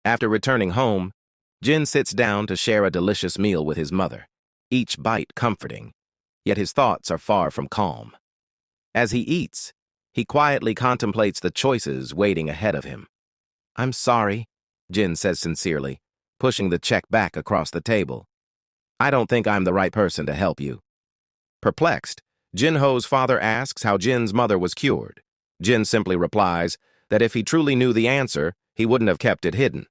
After returning home, Jin sits down to share a delicious meal with his mother, each bite comforting, yet his thoughts are far from calm. As he eats, he quietly contemplates the choices waiting ahead of him. "I'm sorry," Jin says sincerely, pushing the check back across the table. "I don't think I'm the right person to help you." Perplexed, Jinho's father asks how Jin's mother was cured. Jin simply replies that if he truly knew the answer, he wouldn't have kept it hidden.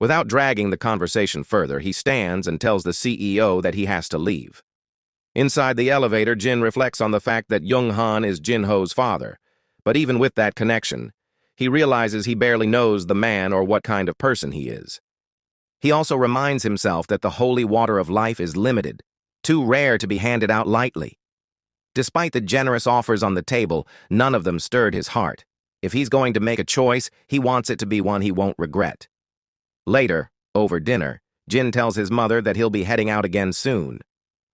Without dragging the conversation further, he stands and tells the CEO that he has to leave. Inside the elevator, Jin reflects on the fact that Young-han is Jinho's father, but even with that connection, he realizes he barely knows the man or what kind of person he is. He also reminds himself that the holy water of life is limited, too rare to be handed out lightly. Despite the generous offers on the table, none of them stirred his heart. If he's going to make a choice, he wants it to be one he won't regret. Later, over dinner, Jin tells his mother that he'll be heading out again soon.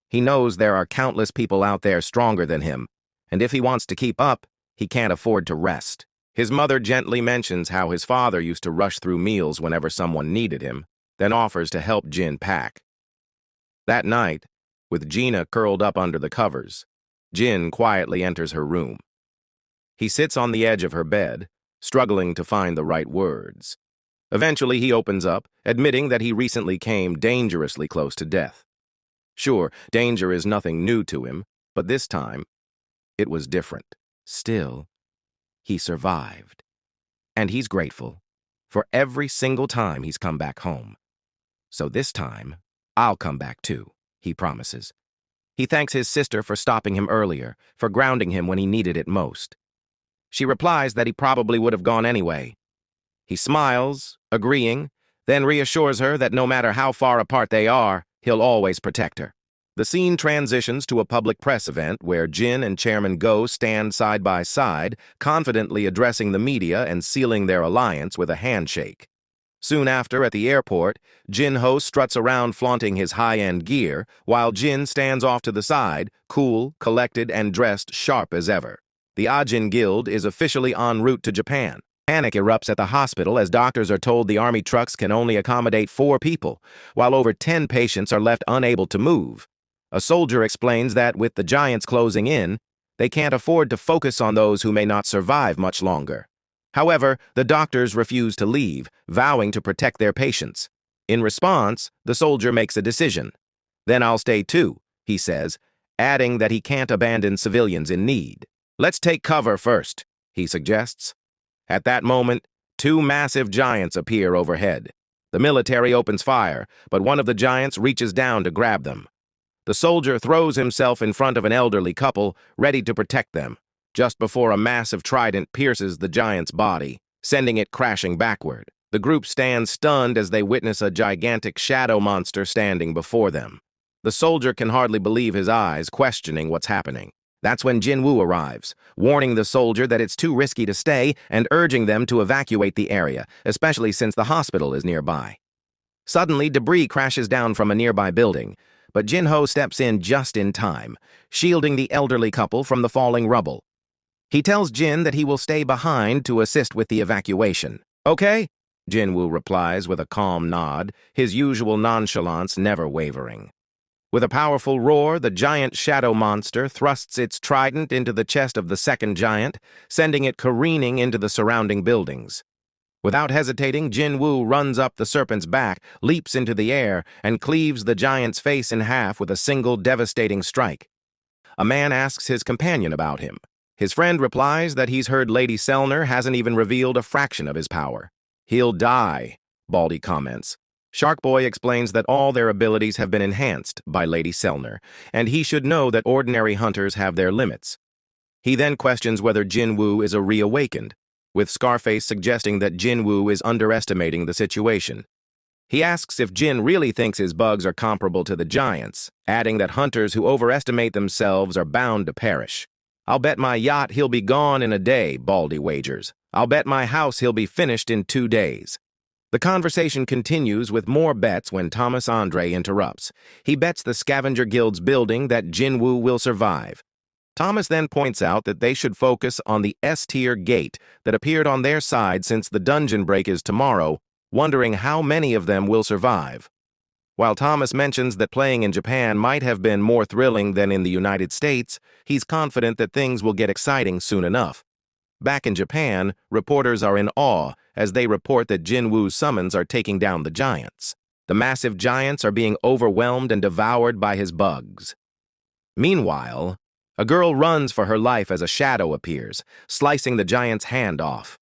He knows there are countless people out there stronger than him, and if he wants to keep up, he can't afford to rest. His mother gently mentions how his father used to rush through meals whenever someone needed him, then offers to help Jin pack. That night, with Gina curled up under the covers, Jin quietly enters her room. He sits on the edge of her bed, struggling to find the right words. Eventually, he opens up, admitting that he recently came dangerously close to death. Sure, danger is nothing new to him, but this time, it was different. Still, he survived. And he's grateful for every single time he's come back home. So this time, I'll come back too, he promises. He thanks his sister for stopping him earlier, for grounding him when he needed it most. She replies that he probably would have gone anyway. He smiles, agreeing, then reassures her that no matter how far apart they are, he'll always protect her. The scene transitions to a public press event where Jin and Chairman Go stand side by side, confidently addressing the media and sealing their alliance with a handshake. Soon after, at the airport, Jinho struts around flaunting his high-end gear, while Jin stands off to the side, cool, collected, and dressed sharp as ever. The Ajin Guild is officially en route to Japan. Panic erupts at the hospital as doctors are told the army trucks can only accommodate 4 people, while over 10 patients are left unable to move. A soldier explains that with the giants closing in, they can't afford to focus on those who may not survive much longer. However, the doctors refuse to leave, vowing to protect their patients. In response, the soldier makes a decision. "Then I'll stay too," he says, adding that he can't abandon civilians in need. "Let's take cover first," he suggests. At that moment, 2 massive giants appear overhead. The military opens fire, but one of the giants reaches down to grab them. The soldier throws himself in front of an elderly couple, ready to protect them, just before a massive trident pierces the giant's body, sending it crashing backward. The group stands stunned as they witness a gigantic shadow monster standing before them. The soldier can hardly believe his eyes, questioning what's happening. That's when Jinwoo arrives, warning the soldier that it's too risky to stay and urging them to evacuate the area, especially since the hospital is nearby. Suddenly, debris crashes down from a nearby building, but Jinho steps in just in time, shielding the elderly couple from the falling rubble. He tells Jin that he will stay behind to assist with the evacuation. "Okay," Jinwoo replies with a calm nod, his usual nonchalance never wavering. With a powerful roar, the giant shadow monster thrusts its trident into the chest of the second giant, sending it careening into the surrounding buildings. Without hesitating, Jinwoo runs up the serpent's back, leaps into the air, and cleaves the giant's face in half with a single devastating strike. A man asks his companion about him. His friend replies that he's heard Lady Selner hasn't even revealed a fraction of his power. "He'll die," Baldy comments. Shark Boy explains that all their abilities have been enhanced by Lady Selner, and he should know that ordinary hunters have their limits. He then questions whether Jinwoo is a reawakened, with Scarface suggesting that Jinwoo is underestimating the situation. He asks if Jin really thinks his bugs are comparable to the giants, adding that hunters who overestimate themselves are bound to perish. "I'll bet my yacht he'll be gone in a day," Baldy wagers. "I'll bet my house he'll be finished in 2 days. The conversation continues with more bets when Thomas Andre interrupts. He bets the Scavenger Guild's building that Jinwoo will survive. Thomas then points out that they should focus on the S-tier gate that appeared on their side since the dungeon break is tomorrow, wondering how many of them will survive. While Thomas mentions that playing in Japan might have been more thrilling than in the United States, he's confident that things will get exciting soon enough. Back in Japan, reporters are in awe as they report that Jinwoo's summons are taking down the giants. The massive giants are being overwhelmed and devoured by his bugs. Meanwhile, a girl runs for her life as a shadow appears, slicing the giant's hand off.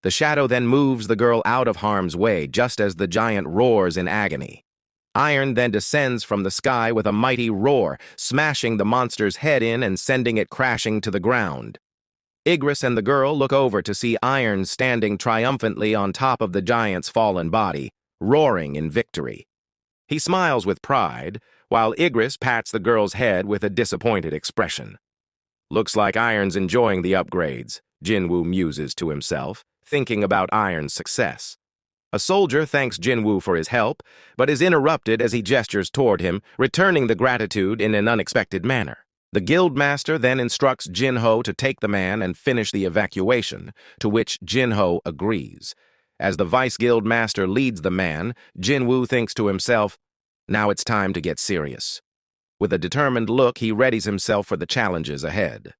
The shadow then moves the girl out of harm's way just as the giant roars in agony. Iron then descends from the sky with a mighty roar, smashing the monster's head in and sending it crashing to the ground. Igris and the girl look over to see Iron standing triumphantly on top of the giant's fallen body, roaring in victory. He smiles with pride, while Igris pats the girl's head with a disappointed expression. Looks like Iron's enjoying the upgrades, Jinwoo muses to himself, thinking about Iron's success. A soldier thanks Jinwoo for his help, but is interrupted as he gestures toward him, returning the gratitude in an unexpected manner. The guildmaster then instructs Jinho to take the man and finish the evacuation, to which Jinho agrees. As the vice-guildmaster leads the man, Jinwoo thinks to himself, now it's time to get serious. With a determined look, he readies himself for the challenges ahead.